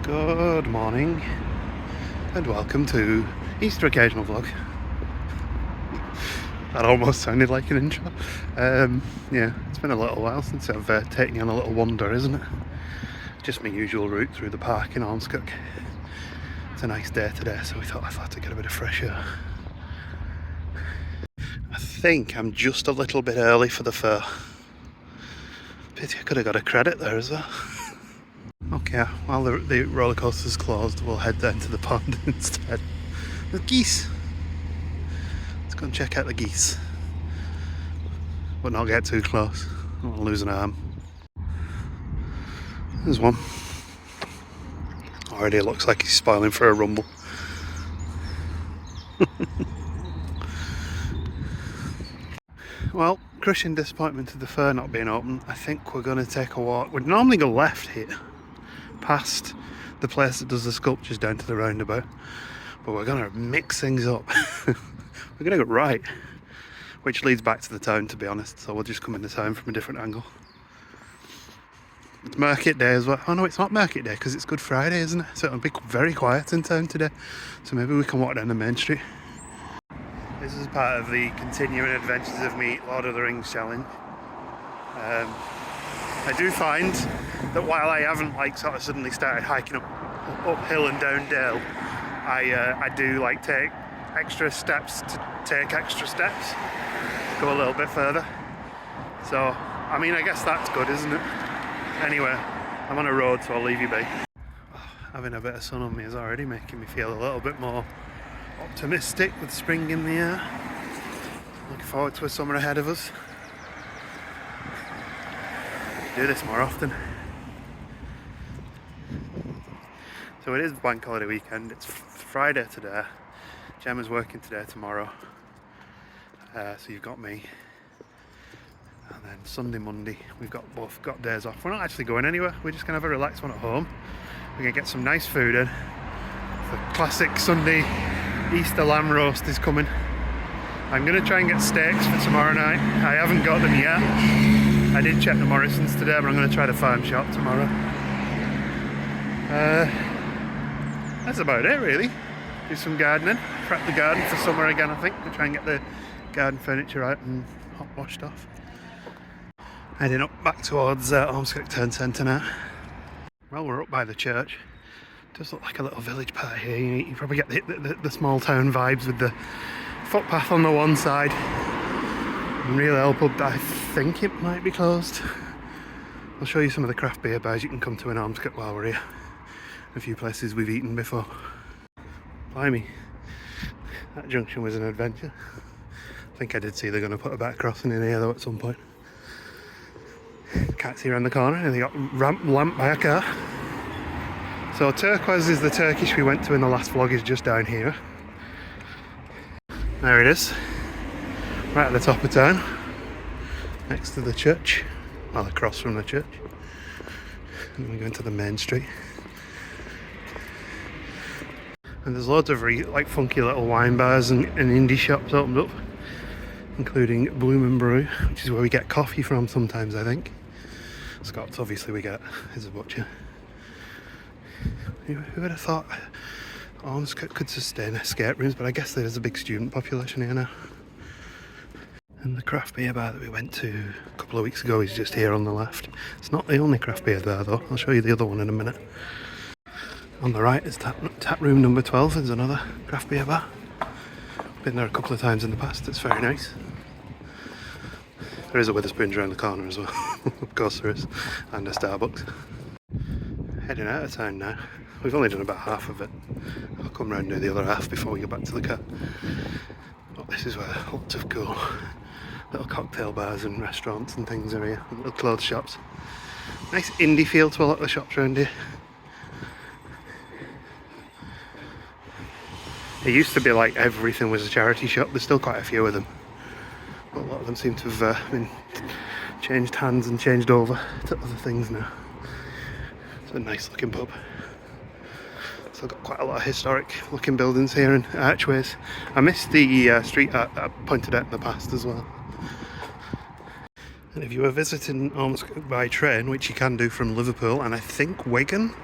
Good morning and welcome to Easter Occasional Vlog. That almost sounded like an intro. Yeah, it's been a little while since I've taken you on a little wander, isn't it? Just my usual route through the park in Ormskirk. It's a nice day today, so I thought I'd get a bit of fresh air. I think I'm just a little bit early for the fair. Pity I could have got a credit there as well. Okay, while the roller coaster's closed, we'll head down to the pond instead. The geese! Let's go and check out the geese. But not get too close, I'll lose an arm. There's one. Already looks like he's spoiling for a rumble. Well, crushing disappointment of the fair not being open. I think we're going to take a walk. We'd normally go left here, past the place that does the sculptures down to the roundabout, but we're going to mix things up. We're going to go right, which leads back to the town, to be honest, so we'll just come into town from a different angle. It's Market Day as well. Oh no, it's not Market Day because it's Good Friday, isn't it? So it'll be very quiet in town today, so maybe we can walk down the main street. This is part of the continuing adventures of me Lord of the Rings challenge. I do find that while I haven't sort of suddenly started hiking uphill and down dale, I do take extra steps to take extra steps, go a little bit further. So I mean, I guess that's good, isn't it? Anyway, I'm on a road, so I'll leave you be. Having a bit of sun on me is already making me feel a little bit more optimistic with spring in the air. Looking forward to a summer ahead of us. Do this more often. So it is bank holiday weekend. It's Friday today. Gemma's working today, tomorrow. So you've got me. And then Sunday, Monday, we've both got days off. We're not actually going anywhere. We're just going to have a relaxed one at home. We're going to get some nice food in. The classic Sunday Easter lamb roast is coming. I'm going to try and get steaks for tomorrow night. I haven't got them yet. I did check the Morrisons today, but I'm going to try the farm shop tomorrow. That's about it, really. Do some gardening. Prep the garden for summer again, I think. We'll try and get the garden furniture out and hot washed off. Heading up back towards Ormskirk Town Centre now. Well, we're up by the church. It does look like a little village part here. You probably get the small town vibes with the footpath on the one side. And Real Ale Pub, I think it might be closed. I'll show you some of the craft beer bars you can come to in Ormskirk while we're here. A few places we've eaten before. Blimey, that junction was an adventure. I think I did see they're going to put a back crossing in here though at some point. Can't see around the corner, and they got lamped by a car. So Turquoise is the Turkish we went to in the last vlog, is just down here. There it is, right at the top of town, next to the church, well across from the church. And we go into the main street. And there's loads of funky little wine bars and indie shops opened up, including Bloom and Brew, which is where we get coffee from sometimes, I think. Scott's obviously we get is a butcher. Who would have thought Ormskirk could sustain escape rooms, but I guess there's a big student population here now. And the craft beer bar that we went to a couple of weeks ago is just here on the left. It's not the only craft beer there though, I'll show you the other one in a minute. On the right is tap room number 12, there's another craft beer bar. Been there a couple of times in the past, it's very nice. There is a Wetherspoons around the corner as well, of course there is, and a Starbucks. Heading out of town now. We've only done about half of it. I'll come round and do the other half before we get back to the car. But this is where lots of cool little cocktail bars and restaurants and things are here, and little clothes shops. Nice indie feel to a lot of the shops around here. It used to be like everything was a charity shop. There's still quite a few of them, but a lot of them seem to have been changed hands and changed over to other things now. It's a nice looking pub. Still got quite a lot of historic looking buildings here and archways. I missed the street art that I pointed out in the past as well. And if you were visiting Ormskirk by train, which you can do from Liverpool and I think Wigan,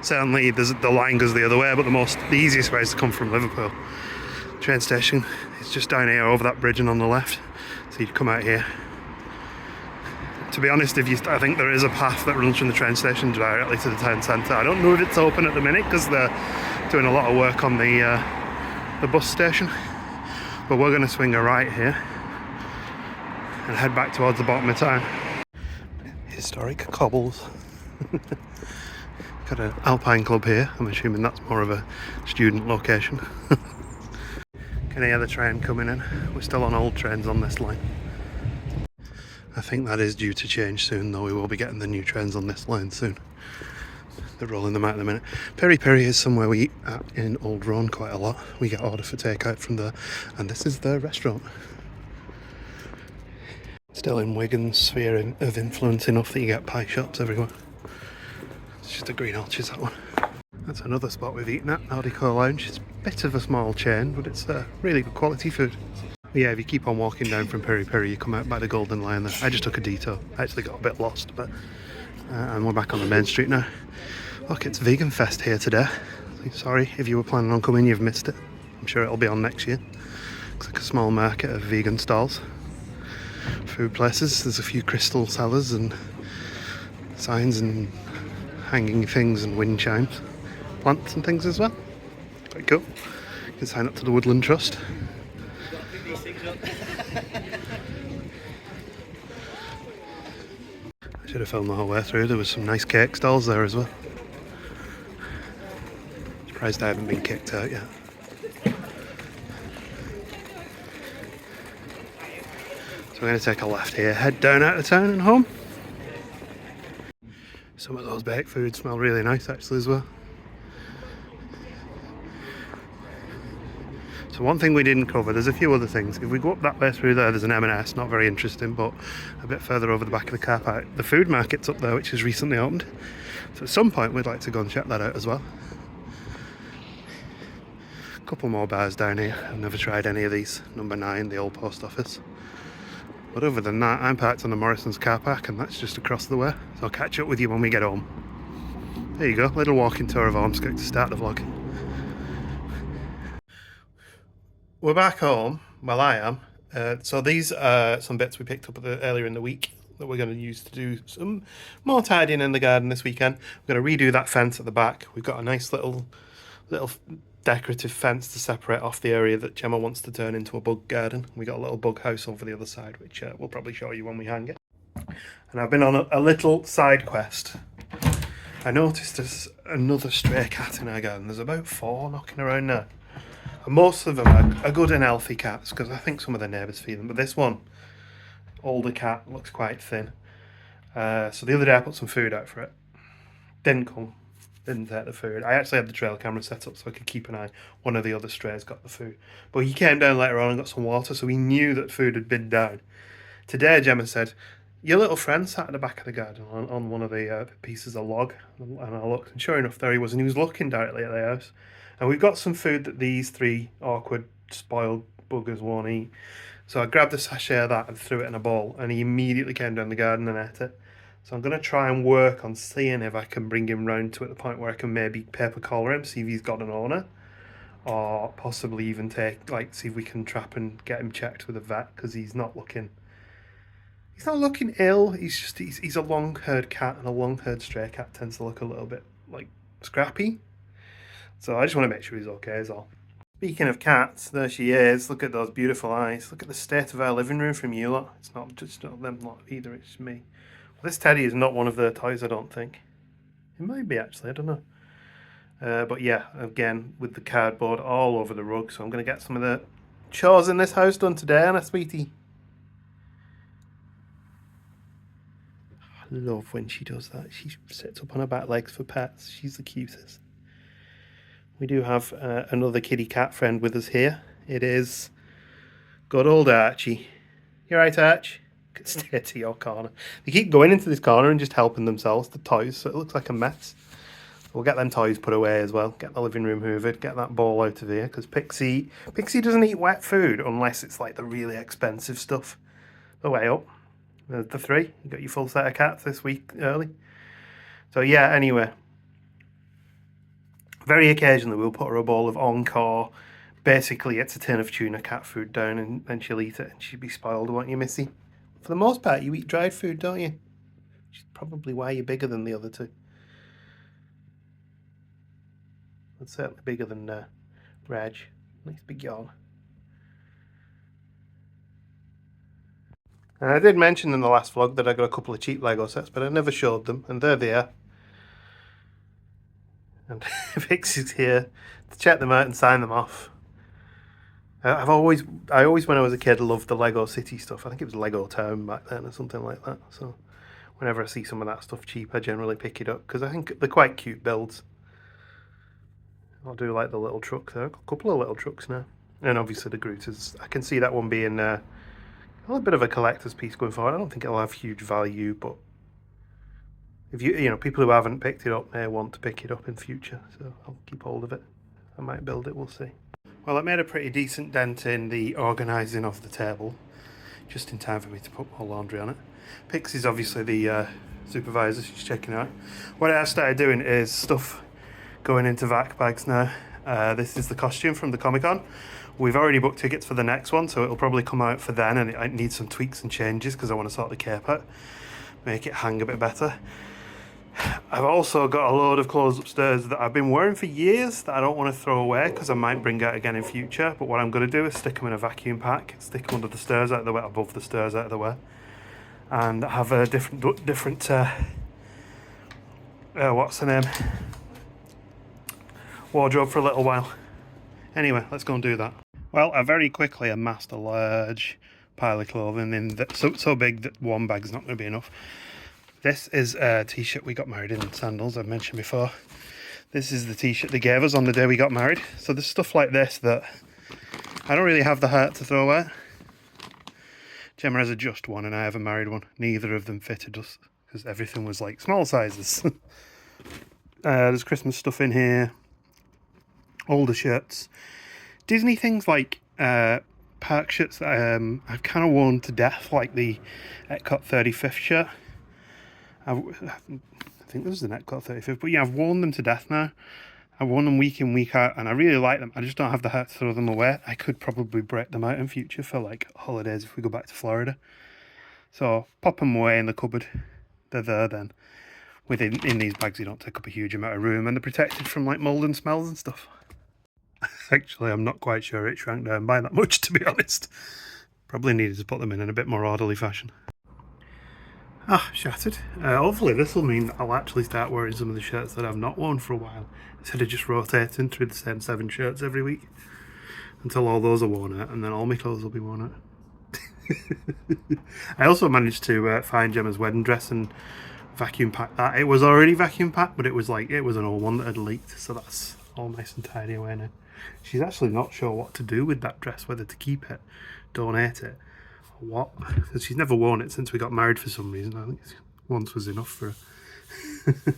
Certainly the line goes the other way, but the easiest way is to come from Liverpool. Train station is just down here over that bridge and on the left. So you'd come out here. To be honest, I think there is a path that runs from the train station directly to the town centre. I don't know if it's open at the minute because they're doing a lot of work on the bus station. But we're going to swing a right here and head back towards the bottom of town. Historic cobbles. Got an Alpine club here. I'm assuming that's more of a student location. Can hear the train coming in. We're still on old trains on this line. I think that is due to change soon, though. We will be getting the new trains on this line soon. They're rolling them out at the minute. Peri Peri is somewhere we eat at in Old Roan quite a lot. We get order for takeout from there, and this is their restaurant. Still in Wigan's sphere of influence enough that you get pie shops everywhere. It's just a Green Arches, that one. That's another spot we've eaten at, Naudico Lounge. It's a bit of a small chain, but it's really good quality food. Yeah, if you keep on walking down from Peri Peri, you come out by the Golden Lion there. I just took a detour. I actually got a bit lost, but and we're back on the main street now. Look, it's Vegan Fest here today. Sorry, if you were planning on coming, you've missed it. I'm sure it'll be on next year. Looks like a small market of vegan stalls. Food places. There's a few crystal sellers and signs and hanging things and wind chimes. Plants and things as well. Quite cool. You can sign up to the Woodland Trust. I should have filmed the whole way through. There was some nice cake stalls there as well. Surprised I haven't been kicked out yet. So we're going to take a left here, head down out of town and home. Some of those baked foods smell really nice actually as well. So one thing we didn't cover, there's a few other things. If we go up that way through there, there's an M&S, not very interesting, but a bit further over the back of the car park, the food market's up there, which has recently opened. So at some point we'd like to go and check that out as well. A couple more bars down here. I've never tried any of these. Number 9, the old post office. But other than that, I'm parked on the Morrison's car park, and that's just across the way. So I'll catch up with you when we get home. There you go, little walking tour of Ormskirk to start the vlog. We're back home. Well, I am. So these are some bits we picked up earlier in the week that we're going to use to do some more tidying in the garden this weekend. We're going to redo that fence at the back. We've got a nice little decorative fence to separate off the area that Gemma wants to turn into a bug garden. We got a little bug house over the other side, which we'll probably show you when we hang it. And I've been on a little side quest. I noticed there's another stray cat in our garden. There's about 4 knocking around now. And most of them are good and healthy cats, because I think some of the neighbours feed them. But this one, older cat, looks quite thin. So the other day I put some food out for it. Didn't come. Didn't take the food. I actually had the trail camera set up so I could keep an eye. One of the other strays got the food. But he came down later on and got some water, so we knew that food had been down. Today, Gemma said, your little friend sat at the back of the garden on one of the pieces of log. And I looked, and sure enough, there he was, and he was looking directly at the house. And we've got some food that these 3 awkward, spoiled buggers won't eat. So I grabbed a sachet of that and threw it in a bowl, and he immediately came down the garden and ate it. So I'm going to try and work on seeing if I can bring him round to at the point where I can maybe paper collar him, see if he's got an owner. Or possibly even see if we can trap and get him checked with a vet, because he's not looking ill. He's a long-haired cat, and a long-haired stray cat tends to look a little bit like scrappy. So I just want to make sure he's okay is all. Speaking of cats, there she is. Look at those beautiful eyes. Look at the state of our living room from you lot. It's not just not them lot either, it's me. Well, this teddy is not one of their toys, I don't think. It might be actually, I don't know. But yeah, again, with the cardboard all over the rug. So I'm going to get some of the chores in this house done today, Anna, sweetie. I love when she does that. She sits up on her back legs for pets. She's the cutest. We do have another kitty cat friend with us here. It is good old Archie. You right, Arch? Stay to your corner. They keep going into this corner and just helping themselves, the toys, so it looks like a mess. We'll get them toys put away as well. Get the living room hoovered, get that ball out of here, because Pixie doesn't eat wet food unless it's like the really expensive stuff. The way up. There's the 3. You got your full set of cats this week early. So yeah, anyway. Very occasionally we'll put her a bowl of Encore. Basically, it's a tin of tuna cat food down, and then she'll eat it, and she'd be spoiled, won't you, Missy? For the most part, you eat dried food, don't you? Which is probably why you're bigger than the other two. And certainly bigger than Reg. Nice big yawn. And I did mention in the last vlog that I got a couple of cheap Lego sets, but I never showed them, and there they are. And Vix is here to check them out and sign them off. I always when I was a kid loved the Lego City stuff. I think it was Lego Town back then or something like that. So whenever I see some of that stuff cheap, I generally pick it up because I think they're quite cute builds. I'll do like the little truck there. I've got a couple of little trucks now, and obviously the Grooters. I can see that one being a little bit of a collector's piece going forward. I don't think it'll have huge value, but if you know people who haven't picked it up may want to pick it up in future. So I'll keep hold of it. I might build it. We'll see. Well, I made a pretty decent dent in the organising of the table, just in time for me to put more laundry on it. Pixie's obviously the supervisor, she's checking out. What I started doing is stuff going into vac bags now. This is the costume from the Comic-Con. We've already booked tickets for the next one, so it'll probably come out for then, and it needs some tweaks and changes because I want to sort the cape out, make it hang a bit better. I've also got a load of clothes upstairs that I've been wearing for years that I don't want to throw away because I might bring out again in future. But what I'm going to do is stick them in a vacuum pack, stick them under the stairs out of the way, above the stairs out of the way, and have a different what's the name, wardrobe for a little while. Anyway, let's go and do that. Well, I very quickly amassed a large pile of clothing in so big that one bag's not going to be enough. This is a t-shirt we got married in, sandals I've mentioned before. This is the t-shirt they gave us on the day we got married. So there's stuff like this that I don't really have the heart to throw out. Gemma has a just one and I have a married one. Neither of them fitted us because everything was like small sizes. There's Christmas stuff in here. Older shirts. Disney things like park shirts that I've kind of worn to death, like the Epcot 35th shirt. I think this is an Epcot 35th, but yeah, I've worn them to death now. I've worn them week in, week out, and I really like them. I just don't have the heart to throw them away. I could probably break them out in future for like holidays if we go back to Florida. So pop them away in the cupboard. They're there then. In these bags, you don't take up a huge amount of room, and they're protected from like mold and smells and stuff. Actually, I'm not quite sure it shrank down by that much, to be honest. Probably needed to put them in a bit more orderly fashion. Shattered. Hopefully this will mean that I'll actually start wearing some of the shirts that I've not worn for a while, instead of just rotating through the same 7 shirts every week until all those are worn out, and then all my clothes will be worn out. I also managed to find Gemma's wedding dress and vacuum pack that. It was already vacuum packed, but it was an old one that had leaked, so that's all nice and tidy away now. She's actually not sure what to do with that dress, whether to keep it, donate it, or what, because she's never worn it since we got married for some reason. I think once was enough for her.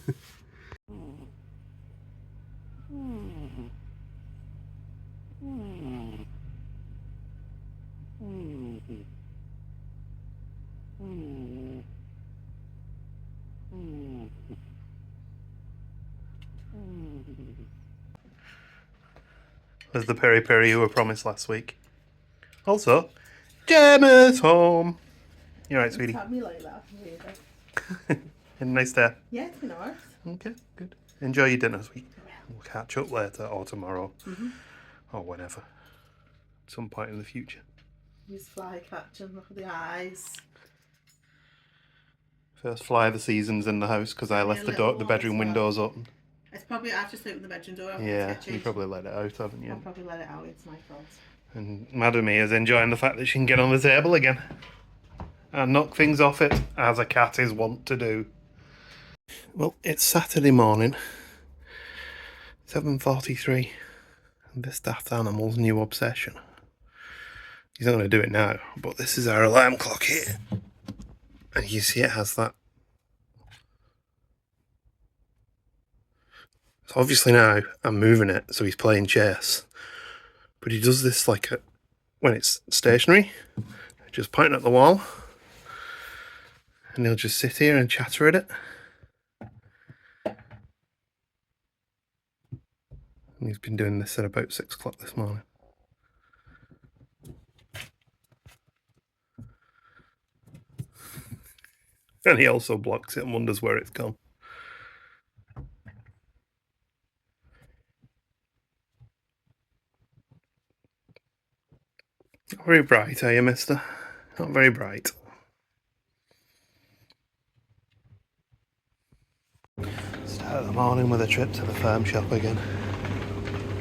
There's the peri peri who were promised last week. Also, Gemma's home. You're right, sweetie. Me like that, really. Had a nice day. Yeah, it's been nice. Okay, good. Enjoy your dinner, sweet. We'll catch up later or tomorrow or whenever. At some point in the future. Use fly catching, look at the eyes. First fly of the season's in the house because I left the bedroom windows open. It's probably, I've just opened the bedroom door. Yeah, you probably let it out, haven't you? I'll probably let it out, it's my fault. And Madam is enjoying the fact that she can get on the table again and knock things off it, as a cat is wont to do. Well, it's Saturday morning, 7:43, and this daft animal's new obsession. He's not going to do it now, but this is our alarm clock here. And you see it has that. So obviously now I'm moving it, so he's playing chess. But he does this like when it's stationary, just pointing at the wall. And he'll just sit here and chatter at it. And he's been doing this at about 6 o'clock this morning. And he also blocks it and wonders where it's gone. Not very bright, are you, mister? Not very bright. Start the morning with a trip to the farm shop again.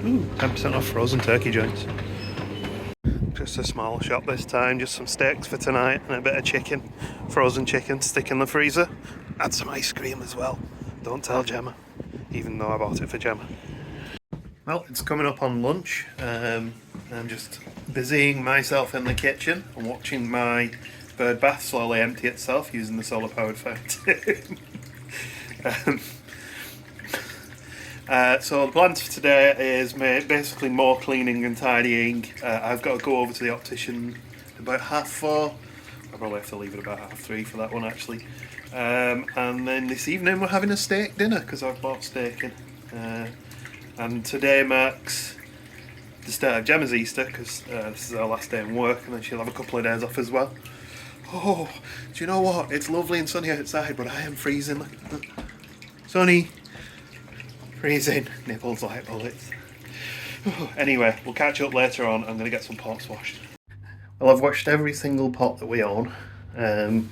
Ooh, 10% off frozen turkey joints. Just a small shop this time, just some steaks for tonight and a bit of chicken, frozen chicken, stick in the freezer. Add some ice cream as well. Don't tell Gemma, even though I bought it for Gemma. Well, it's coming up on lunch. I'm just busying myself in the kitchen and watching my bird bath slowly empty itself using the solar powered fountain. So the plans for today is basically more cleaning and tidying. I've got to go over to the optician about 4:30. I'll probably have to leave it about 3:30 for that one actually. And then this evening we're having a steak dinner because I've bought steak in. And today marks the start of Gemma's Easter because this is our last day in work, and then she'll have a couple of days off as well. Oh, do you know what? It's lovely and sunny outside, but I am freezing. Look. Sunny. Freezing. Nipples like bullets. Anyway, we'll catch up later on. I'm going to get some pots washed. Well, I've washed every single pot that we own. And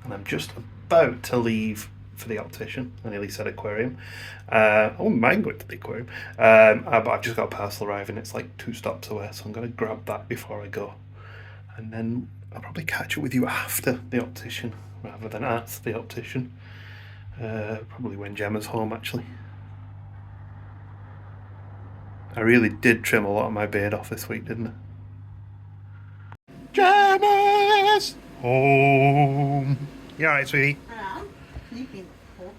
I'm just about to leave for the optician. I nearly said aquarium. I wouldn't mind going to the aquarium. But I've just got a parcel arriving. It's like 2 stops away, so I'm going to grab that before I go. And then I'll probably catch up with you after the optician rather than at the optician. Probably when Gemma's home, actually. I really did trim a lot of my beard off this week, didn't I? Gemma's home. You alright, sweetie? I am. You've been up.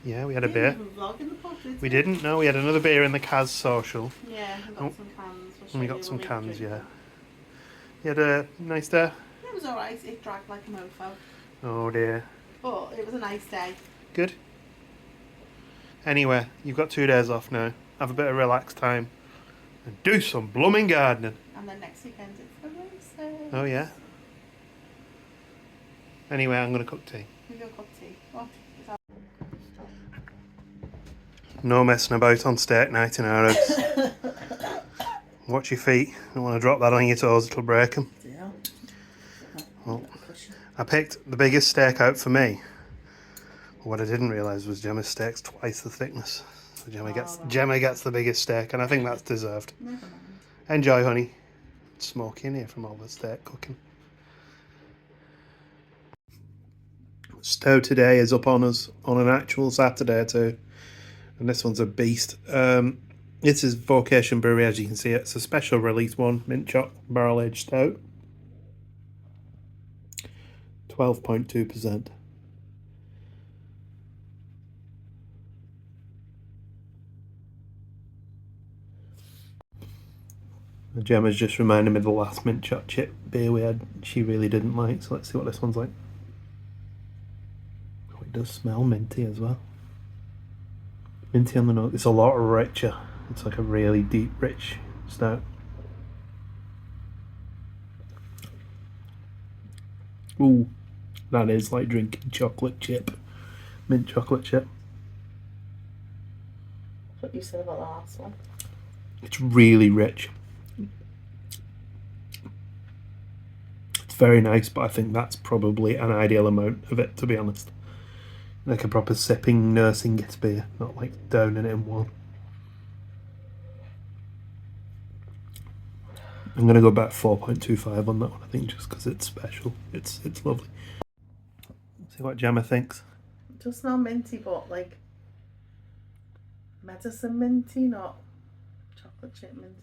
Yeah, we had a beer. You didn't even vlog in the pod, did We you? didn't. No, we had another beer in the Kaz social. Yeah, we got some cans. And we got some cans, yeah. You had a nice day? It was alright. It dragged like a mofo. Oh dear. But it was a nice day. Good. Anyway, you've got 2 days off now. Have a bit of relaxed time. And do some blooming gardening. And then next weekend it's the races. Oh yeah. Anyway, I'm going to cook tea. We go cook tea. What? Is that... No messing about on steak night in our house. Watch your feet. Don't want to drop that on your toes, it'll break them. Yeah. Well, I picked the biggest steak out for me. What I didn't realise was Gemma's steak's twice the thickness. So Gemma gets the biggest steak, and I think that's deserved. Never mind. Enjoy, honey. It's smoky in here from all the steak cooking. Stow today is up on us on an actual Saturday too. And this one's a beast. This is Vocation Brewery, as you can see. It's a special release one, mint choc barrel aged stout. 12.2%. Gemma's just reminded me of the last mint choc chip beer we had. She really didn't like, so let's see what this one's like. Oh, it does smell minty as well. Minty on the nose. It's a lot richer. It's like a really deep, rich stout. Ooh, that is like drinking chocolate chip. Mint chocolate chip. What you said about the last one. It's really rich. It's very nice, but I think that's probably an ideal amount of it, to be honest. Like a proper sipping, nursing it beer, not like downing it in one. I'm going to go about 4.25 on that one, I think, just because it's special. It's lovely. See what Gemma thinks. It does smell minty, but like medicine minty, not chocolate chip minty.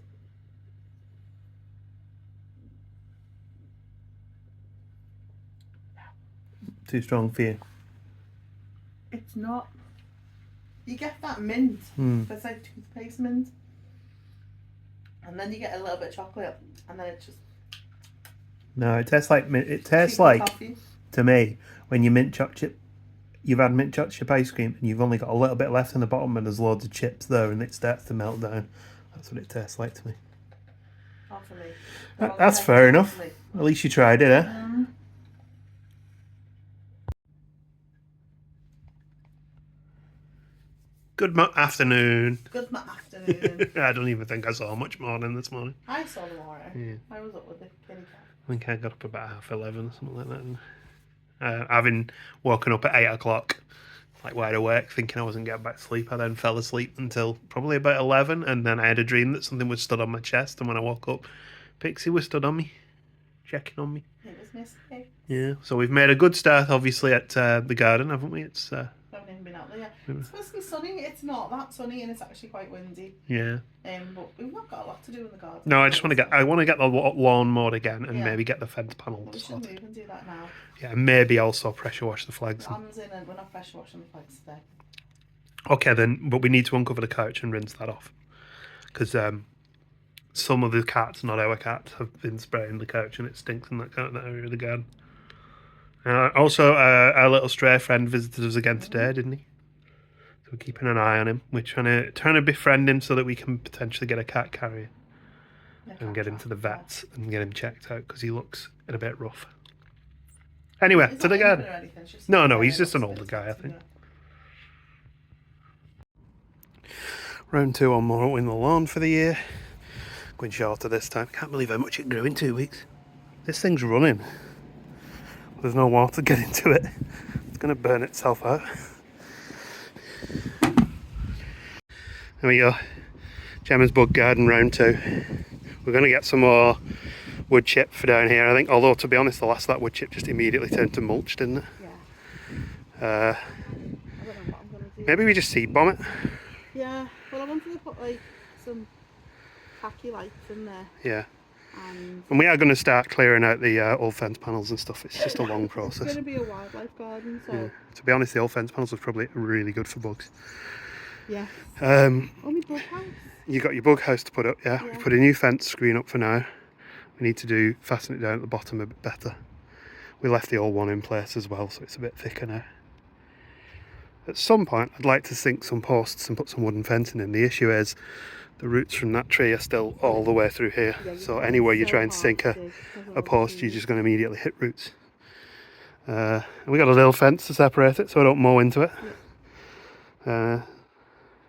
Too strong for you? It's not. You get that mint. It's like toothpaste mint. And then you get a little bit of chocolate, and then it just... No, it tastes like mint. It tastes like, coffee. to me, when your mint choc chip you've had mint chocolate chip ice cream and you've only got a little bit left in the bottom and there's loads of chips there and it starts to melt down. That's what it tastes like to me. Not for me. That's fair enough. At least you tried it, eh? Good afternoon. Good afternoon. I don't even think I saw much morning this morning. I saw the morning. Yeah. I was up with the kitty cat. I think I got up about 11:30 or something like that. Having woken up at 8 o'clock, like wide awake, thinking I wasn't getting back to sleep, I then fell asleep until probably about 11, and then I had a dream that something was stood on my chest, and when I woke up, Pixie was stood on me, checking on me. It was missing. Yeah, so we've made a good start, obviously, at the garden, haven't we? It's haven't even been out there yet. It's supposed to be sunny. It's not that sunny, and it's actually quite windy. Yeah. But we've not got a lot to do in the garden. No, I want to get the lawn mowed again, and maybe get the fence panels we should sorted. move and do that now. Yeah, and maybe also pressure wash the flags. Lamb's in, and we're not pressure washing the flags today. Okay, then, but we need to uncover the couch and rinse that off, because some of the cats, not our cats, have been spraying the couch and it stinks in that area of the garden. Also, our little stray friend visited us again today, didn't he? So we're keeping an eye on him. We're trying to befriend him so that we can potentially get a cat carrier and get him to the vets and get him checked out because he looks a bit rough. Anyway, to the garden. No, he's just an older guy, I think. Round 2 on mowing the lawn for the year. Going shorter this time. Can't believe how much it grew in 2 weeks. This thing's running. There's no water getting to it. It's going to burn itself out. There we go. Gemma's bug garden round 2. We're going to get some more wood chip for down here, I think. Although, to be honest, the last of that wood chip just immediately turned to mulch, didn't it? Yeah. I don't know what I'm going to do. Maybe we just seed bomb it. Yeah. Well, I wanted to put like some khaki lights in there. Yeah. And we are going to start clearing out the old fence panels and stuff. It's just a long process. It's going to be a wildlife garden, so... Yeah. To be honest, the old fence panels are probably really good for bugs. Yeah. My bug house. You got your bug house to put up, yeah? We put a new fence screen up for now. We need to fasten it down at the bottom a bit better. We left the old one in place as well, so it's a bit thicker now. At some point, I'd like to sink some posts and put some wooden fencing in. The issue is the roots from that tree are still all the way through here. Yeah, so anywhere you try and sink a post, you're just going to immediately hit roots. And we got a little fence to separate it so I don't mow into it.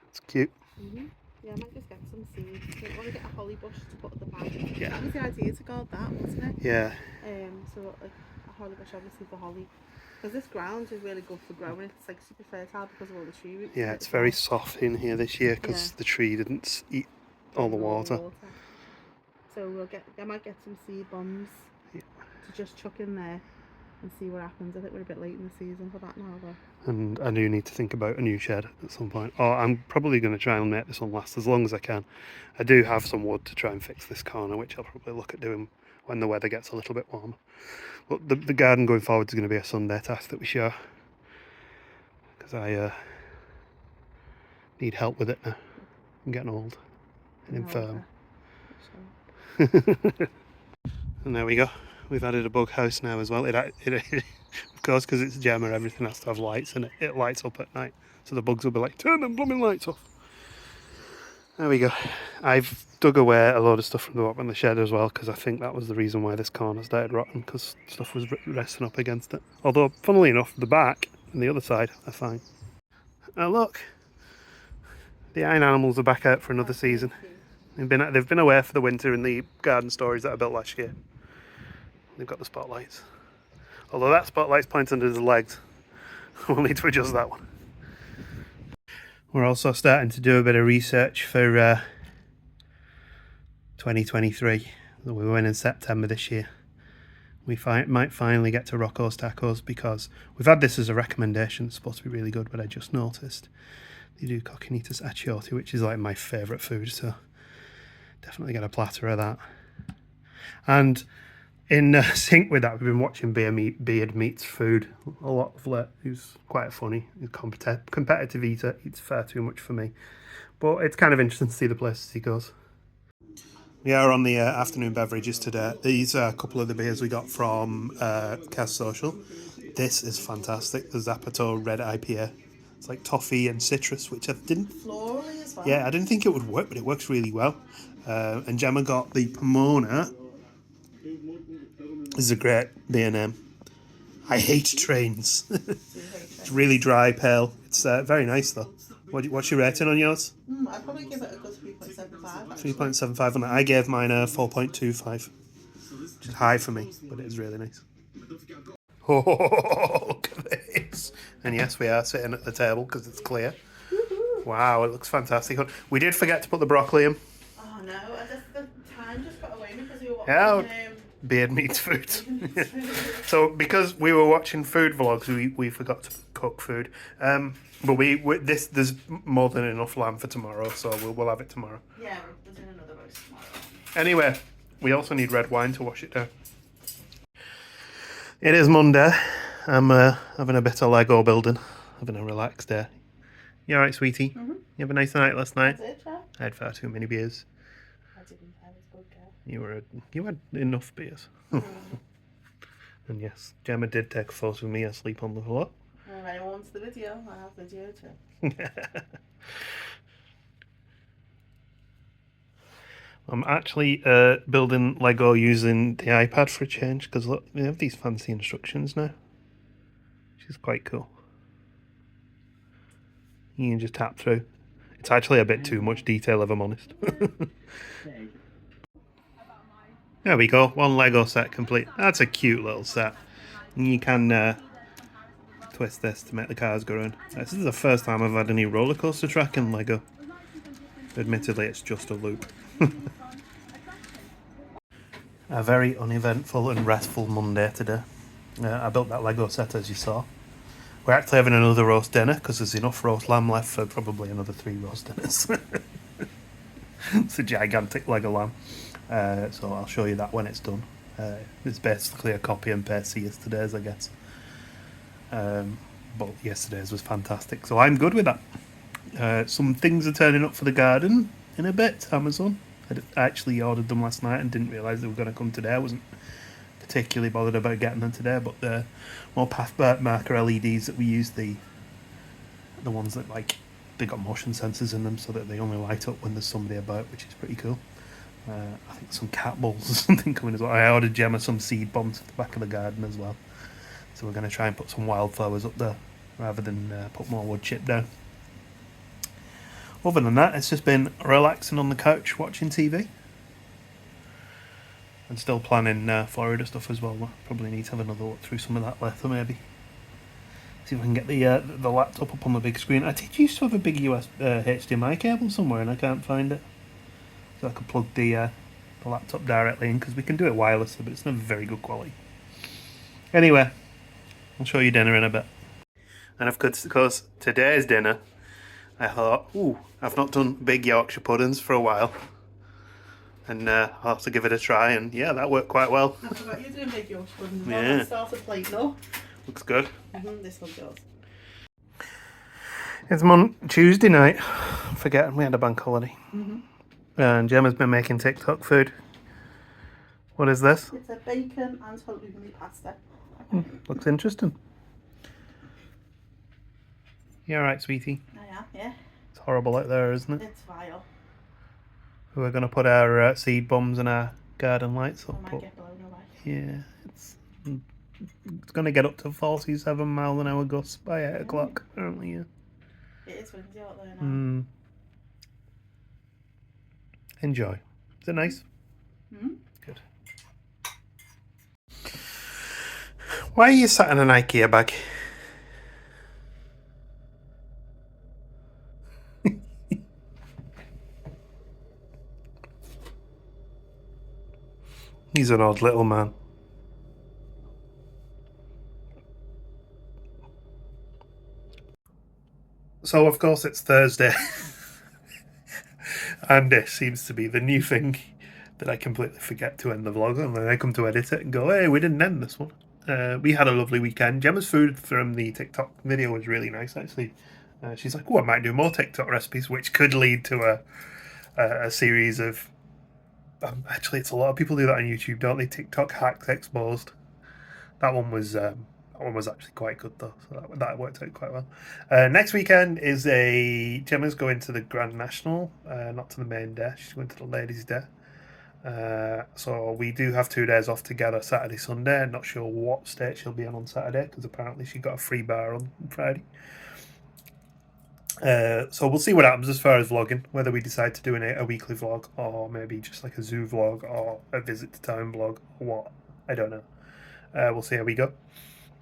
It's cute. Yeah, I might just get some seeds. I want to get a holly bush to put at the back. Yeah. That was the idea to guard that, wasn't it? Yeah. So like a holly bush, obviously for holly. Because this ground is really good for growing. It's like super fertile because of all the tree roots. Yeah, it's very soft in here this year because the tree didn't eat all the water. So I might get some seed bombs to just chuck in there and see what happens. I think we're a bit late in the season for that now though. And I do need to think about a new shed at some point. Or I'm probably going to try and make this one last as long as I can. I do have some wood to try and fix this corner, which I'll probably look at doing when the weather gets a little bit warmer. But the garden going forward is going to be a Sunday task that we share. Because I need help with it now. I'm getting old and infirm. And there we go. We've added a bug house now as well. It of course, because it's Gemma, everything has to have lights, and it lights up at night. So the bugs will be like, turn them blooming lights off. There we go. I've dug away a load of stuff from the bottom of the shed as well, because I think that was the reason why this corner started rotting, because stuff was resting up against it. Although, funnily enough, the back and the other side are fine. Oh look, the iron animals are back out for another season. They've been away for the winter in the garden stories that I built last year. They've got the spotlights. Although that spotlight's pointing to the legs. We'll need to adjust that one. We're also starting to do a bit of research for 2023. We went in September this year. We might finally get to Rocco's Tacos because we've had this as a recommendation. It's supposed to be really good, but I just noticed they do coquinitas achiote, which is like my favourite food, so definitely get a platter of that. And in sync with that, we've been watching Beard Meat's food a lot of late. He's quite funny. He's a competitive eater. Eats far too much for me. But it's kind of interesting to see the places he goes. We are on the afternoon beverages today. These are a couple of the beers we got from Cas Social. This is fantastic. The Zapato Red IPA. It's like toffee and citrus, which I didn't... Florally as well. Yeah, I didn't think it would work, but it works really well. And Gemma got the Pomona. This is a great B&M. I hate trains. It's really dry, pale. It's very nice, though. What's your rating on yours? I'd probably give it a good 3.75. 3.75 on that. I gave mine a 4.25. Which is high for me, but it is really nice. Oh, look at this. And yes, we are sitting at the table because it's clear. Wow, it looks fantastic. We did forget to put the broccoli in. Oh no, the time just got away because we were watching beard meats food. So because we were watching food vlogs, we forgot to cook food. But there's more than enough lamb for tomorrow, so we'll have it tomorrow. Yeah, we're doing another roast tomorrow. Anyway, we also need red wine to wash it down. It is Monday. I'm having a bit of Lego building, having a relaxed day. You alright, sweetie? Mm-hmm. You have a nice night last night? I did, yeah. I had far too many beers. I didn't. I was a good girl. You had enough beers. And yes, Gemma did take a photo of me asleep on the floor. If anyone wants the video, I have video too. I'm actually building Lego using the iPad for a change, because look, they have these fancy instructions now, which is quite cool. You can just tap through. It's actually a bit too much detail, if I'm honest. There we go, one Lego set complete. That's a cute little set. And you can twist this to make the cars go around. This is the first time I've had any roller coaster track in Lego. Admittedly, it's just a loop. A very uneventful and restful Monday today. I built that Lego set, as you saw. We're actually having another roast dinner because there's enough roast lamb left for probably another 3 roast dinners. It's a gigantic Lego lamb. So I'll show you that when it's done. It's basically a copy and paste of yesterday's, I guess. But yesterday's was fantastic, so I'm good with that. Some things are turning up for the garden in a bit. Amazon. I actually ordered them last night and didn't realise they were going to come today. I wasn't particularly bothered about getting them today, but the more path marker LEDs that we use, the ones that they got motion sensors in them so that they only light up when there's somebody about, which is pretty cool. I think some cat balls or something coming as well. I ordered Gemma some seed bombs at the back of the garden as well. So we're going to try and put some wildflowers up there rather than put more wood chip down. Other than that, it's just been relaxing on the couch watching TV. And still planning Florida stuff as well. We'll probably need to have another look through some of that later, maybe. See if I can get the laptop up on the big screen. I did used to have a big HDMI cable somewhere and I can't find it. So I could plug the laptop directly in, because we can do it wirelessly, but it's never very good quality. Anyway, I'll show you dinner in a bit. And of course, today's dinner, I thought, I've not done big Yorkshire puddings for a while. And I'll have to give it a try, and yeah, that worked quite well. I forgot you're doing big Yorkshire puddings. Yeah. Let's start a plate now. Looks good. This one's yours. It's Tuesday night. Forgetting we had a bank holiday. And Gemma's been making TikTok food. What is this? It's a bacon and halloumi pasta. Looks interesting. You alright, sweetie? I am, yeah. It's horrible out there, isn't it? It's vile. We're going to put our seed bombs and our garden lights up. I might get blown away. Yeah, it's going to get up to 47 mile an hour gusts by 8 o'clock, apparently, yeah. It is windy out there now. Enjoy. Is it nice? Good. Why are you sat in an IKEA bag? He's an odd little man. So, of course, it's Thursday. And this seems to be the new thing that I completely forget to end the vlog on. And I come to edit it and go, hey, we didn't end this one. We had a lovely weekend. Gemma's food from the TikTok video was really nice, actually. She's like, I might do more TikTok recipes, which could lead to a series of... actually, it's a lot of people do that on YouTube, don't they? TikTok hacks exposed. That one was... I That one was actually quite good though, so that worked out quite well. Next weekend is Gemma's going to the Grand National, not to the main day. She's going to the Ladies' Day. So we do have 2 days off together, Saturday, Sunday. I'm not sure what state she'll be on Saturday because apparently she got a free bar on Friday. So we'll see what happens as far as vlogging, whether we decide to do a weekly vlog or maybe just like a zoo vlog or a visit to town vlog or what. I don't know. We'll see how we go.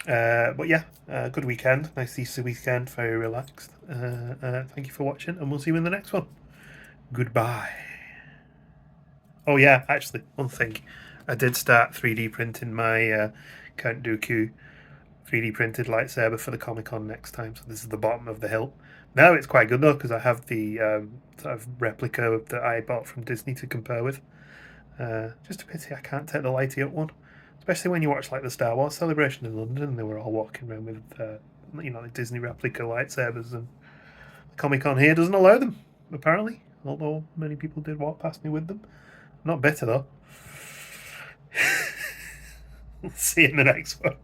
But yeah, good weekend. Nice Easter weekend. Very relaxed. Thank you for watching, and we'll see you in the next one. Goodbye. Oh yeah, actually, one thing. I did start 3D printing my Count Dooku 3D printed lightsaber for the Comic-Con next time. So this is the bottom of the hilt. Now it's quite good though, because I have the sort of replica that I bought from Disney to compare with. Just a pity I can't take the lighty up one. Especially when you watch like the Star Wars celebration in London, and they were all walking around with, the Disney replica lightsabers, and the Comic-Con here doesn't allow them, apparently. Although many people did walk past me with them. Not bitter though. See you in the next one.